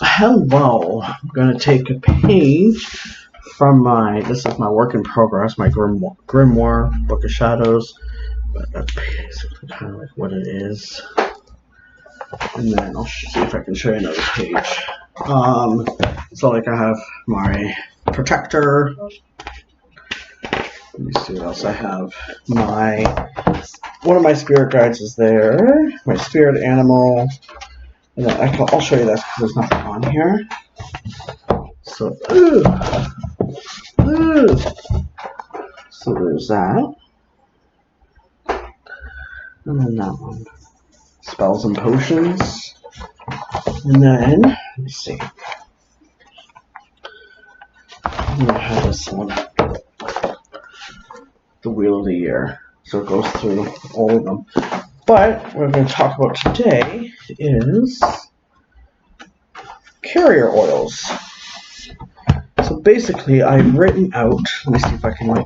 Hello, I'm going to take a page from this is my work in progress, my Grimoire Book of Shadows, but that's basically kind of like what it is. And then I'll see if I can show you another page. So like I have my protector. Let me see what else I have. One of my spirit guides is there, my spirit animal. And then I'll show you this because there's nothing on here. So, so there's that. And then that one. Spells and potions. And then, let me see. I'm going to have this one. The Wheel of the Year. So it goes through all of them. But what we're going to talk about today is carrier oils. So basically, I've written out, let me see if I can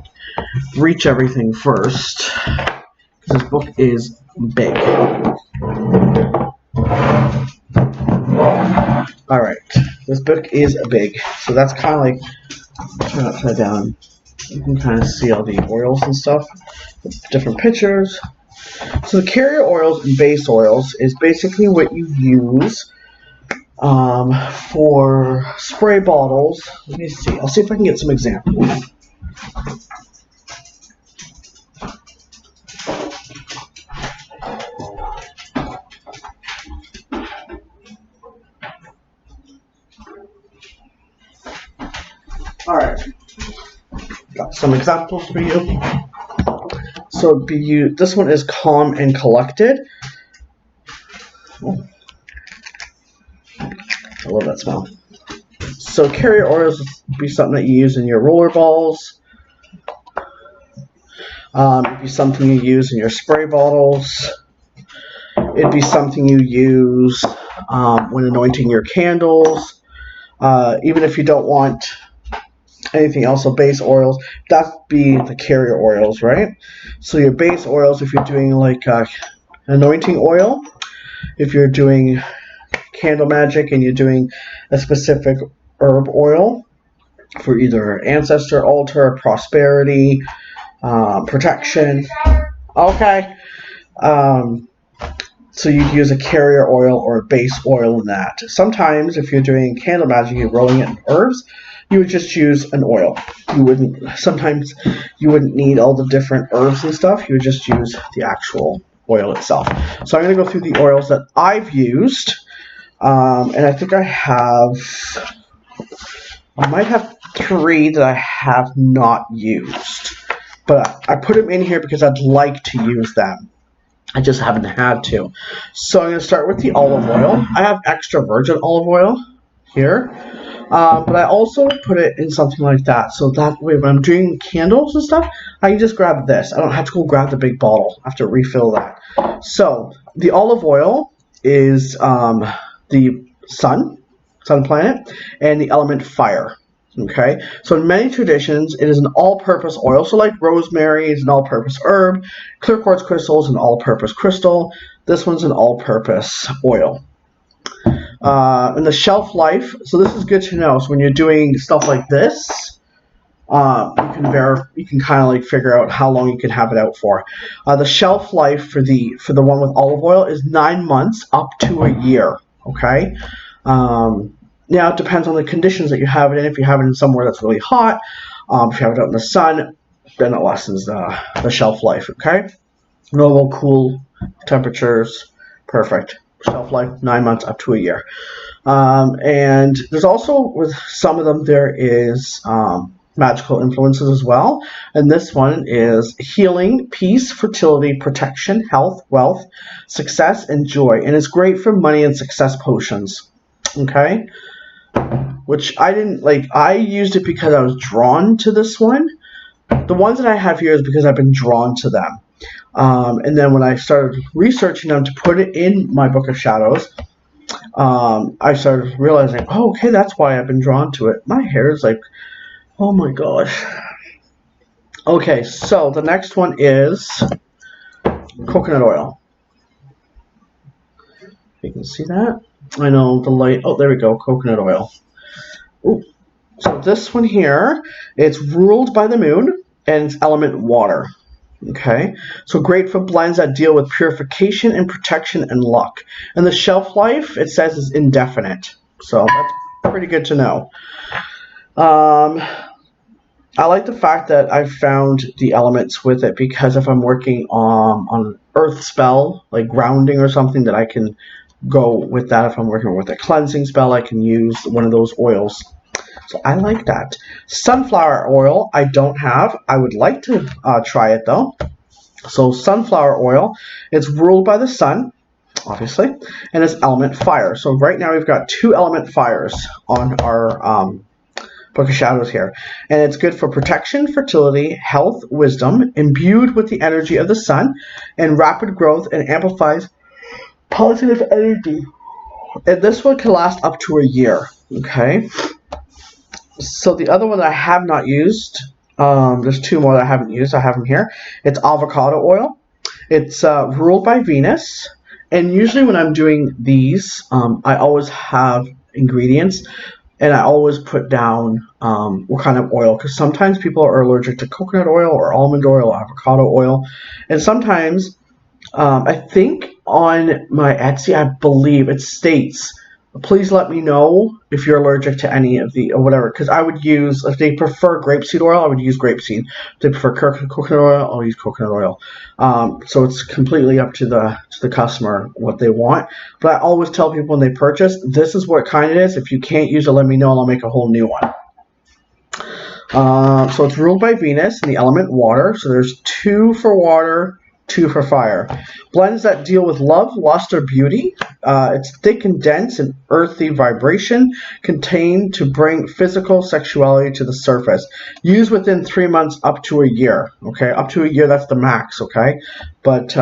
reach everything first, because this book is big. Alright, this book is big, so that's kind of like, turn upside down, you can kind of see all the oils and stuff, different pictures. So the carrier oils and base oils is basically what you use for spray bottles. Let me see. I'll see if I can get some examples. Alright. Got some examples for you. So this one is Calm and Collected. Oh. I love that smell. So carrier oils would be something that you use in your rollerballs. It'd be something you use in your spray bottles. It'd be something you use when anointing your candles. Even if you don't want anything else, so base oils, that'd be the carrier oils, right? So your base oils, if you're doing like anointing oil, if you're doing candle magic and you're doing a specific herb oil for either ancestor, altar, prosperity, protection. Okay. So you'd use a carrier oil or a base oil in that. Sometimes if you're doing candle magic, you're rolling it in herbs, you would just use an oil. Sometimes you wouldn't need all the different herbs and stuff. You would just use the actual oil itself. So I'm going to go through the oils that I've used. And I think I might have 3 that I have not used. But I put them in here because I'd like to use them. I just haven't had to. So I'm going to start with the olive oil. I have extra virgin olive oil here. But I also put it in something like that. So that way when I'm doing candles and stuff, I can just grab this. I don't have to go grab the big bottle. I have to refill that. So the olive oil is the sun planet, and the element fire. Okay, so in many traditions, it is an all-purpose oil. So like rosemary is an all-purpose herb, clear quartz crystal is an all-purpose crystal. This one's an all-purpose oil. And the shelf life, so this is good to know. So when you're doing stuff like this, you can kind of like figure out how long you can have it out for. The shelf life for the one with olive oil is 9 months up to a year. Okay. Now it depends on the conditions that you have it in. If you have it in somewhere that's really hot, if you have it out in the sun, then it lessens the shelf life. Okay. Normal, cool temperatures, perfect. Shelf life 9 months up to a year. And there's also, with some of them, there is magical influences as well. And this one is healing, peace, fertility, protection, health, wealth, success, and joy. And it's great for money and success potions. Okay? Which I didn't like. I used it because I was drawn to this one. The ones that I have here is because I've been drawn to them. And then when I started researching them to put it in my Book of Shadows, I started realizing, oh, okay, that's why I've been drawn to it. My hair is like, oh my gosh. Okay, so the next one is coconut oil. You can see that. I know the light. Oh, there we go. Coconut oil. Ooh. So this one here, it's ruled by the moon and it's element water. Okay, so great for blends that deal with purification and protection and luck. And the shelf life, it says, is indefinite. So that's pretty good to know. I like the fact that I found the elements with it, because if I'm working on an earth spell, like grounding or something, that I can go with that. If I'm working with a cleansing spell, I can use one of those oils. So I like that. Sunflower oil, I don't have. I would like to try it though. So sunflower oil, it's ruled by the sun, obviously, and it's element fire. So right now we've got 2 element fires on our Book of Shadows here. And it's good for protection, fertility, health, wisdom, imbued with the energy of the sun, and rapid growth, and amplifies positive energy. And this one can last up to a year. Okay. So the other one that I have not used, there's 2 more that I haven't used. I have them here. It's avocado oil. It's ruled by Venus. And usually when I'm doing these, I always have ingredients. And I always put down what kind of oil, because sometimes people are allergic to coconut oil or almond oil or avocado oil. And sometimes, I think on my Etsy, I believe it states, please let me know if you're allergic to any of the, or whatever, because I would use, if they prefer grapeseed oil, I would use grapeseed. If they prefer coconut oil, I'll use coconut oil. So it's completely up to the customer what they want. But I always tell people when they purchase, this is what kind it is. If you can't use it, let me know and I'll make a whole new one. So it's ruled by Venus and the element water. So there's 2 for water, 2 for fire. Blends that deal with love, lust, or beauty. It's thick and dense and earthy vibration, contained to bring physical sexuality to the surface. Used within 3 months up to a year. Okay, up to a year, that's the max. Okay, but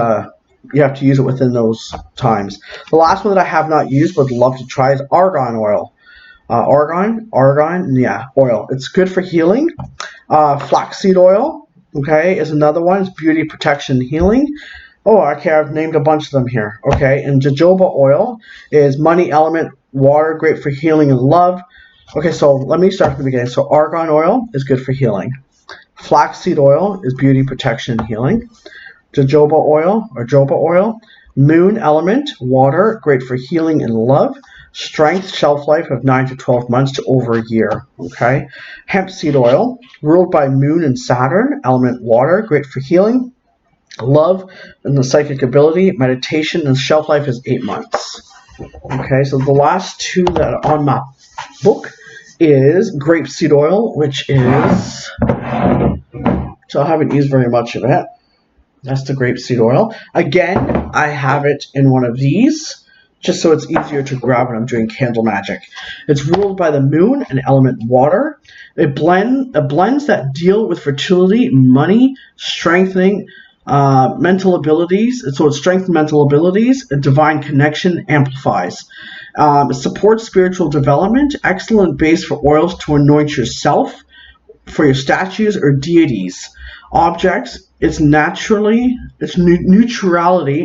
you have to use it within those times. The last one that I have not used but would love to try is argan oil. Argan, yeah, oil. It's good for healing. Flaxseed oil, okay, is another one. It's beauty, protection, healing. Oh, okay, I've named a bunch of them here. Okay, and jojoba oil is money, element, water, great for healing and love. Okay, so let me start from the beginning. So argan oil is good for healing. Flaxseed oil is beauty, protection, and healing. Jojoba oil, or joba oil, moon element, water, great for healing and love. Strength, shelf life of 9 to 12 months to over a year. Okay. Hemp seed oil, ruled by moon and Saturn, element water, great for healing, love, and the psychic ability. Meditation, and shelf life is 8 months. Okay, so the last 2 that are on my book is grapeseed oil, which is, so I haven't used very much of it. That's the grapeseed oil. Again, I have it in one of these, just so it's easier to grab when I'm doing candle magic. It's ruled by the moon and element water. It blends that deal with fertility, money, strengthening, mental abilities. So it strengthens mental abilities. A divine connection, amplifies. It supports spiritual development. Excellent base for oils to anoint yourself, for your statues or deities. Objects. Its neutrality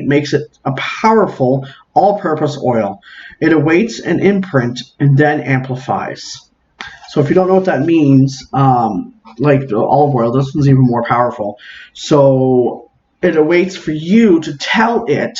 makes it a powerful all-purpose oil. It awaits an imprint and then amplifies. So if you don't know what that means, like the olive oil, this one's even more powerful. So it awaits for you to tell it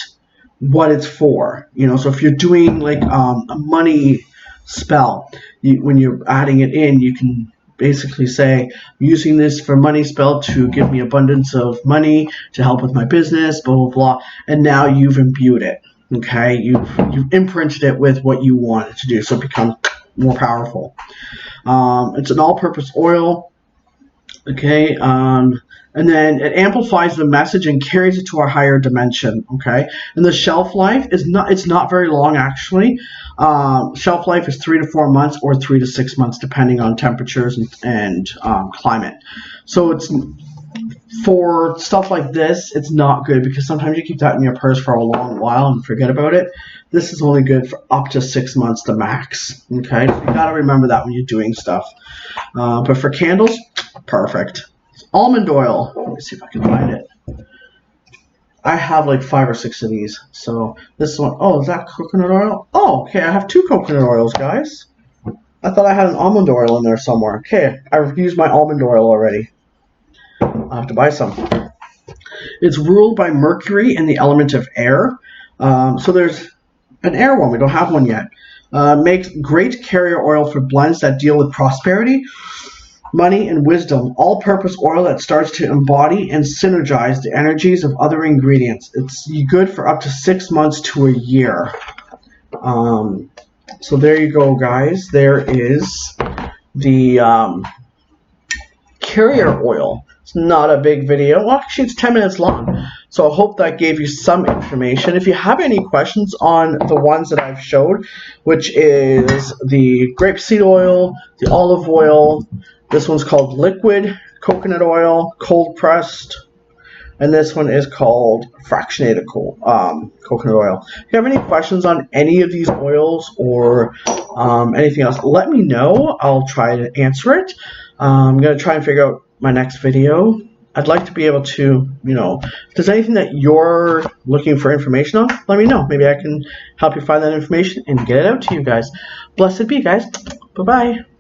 what it's for. You know, so if you're doing like a money spell, when you're adding it in, you can basically say, using this for money spell to give me abundance of money to help with my business, blah, blah, blah. And now you've imbued it. Okay, you've imprinted it with what you want it to do, so it becomes more powerful. It's an all-purpose oil. Okay, and then it amplifies the message and carries it to a higher dimension. Okay, and the shelf life is not very long actually. Shelf life is 3 to 4 months or 3 to 6 months depending on temperatures and climate. So it's, for stuff like this, it's not good because sometimes you keep that in your purse for a long while and forget about it. This is only good for up to 6 months, the max. Okay, so you gotta remember that when you're doing stuff. But for candles, perfect. Almond oil. Let me see if I can find it. I have like 5 or 6 of these. So this one, oh, is that coconut oil? Oh, okay, I have 2 coconut oils, guys. I thought I had an almond oil in there somewhere. Okay, I've used my almond oil already. I'll have to buy some. It's ruled by Mercury and the element of air. So there's an air one. We don't have one yet. Makes great carrier oil for blends that deal with prosperity, money, and wisdom. All-purpose oil that starts to embody and synergize the energies of other ingredients. It's good for up to 6 months to a year. So there you go, guys. There is the carrier oil. It's not a big video. Well, actually, it's 10 minutes long. So I hope that gave you some information. If you have any questions on the ones that I've showed, which is the grapeseed oil, the olive oil, this one's called liquid coconut oil, cold pressed, and this one is called fractionated coconut oil. If you have any questions on any of these oils or anything else, let me know. I'll try to answer it. I'm going to try and figure out my next video. I'd like to be able to, if there's anything that you're looking for information on, let me know. Maybe I can help you find that information and get it out to you guys. Blessed be, guys. Bye-bye.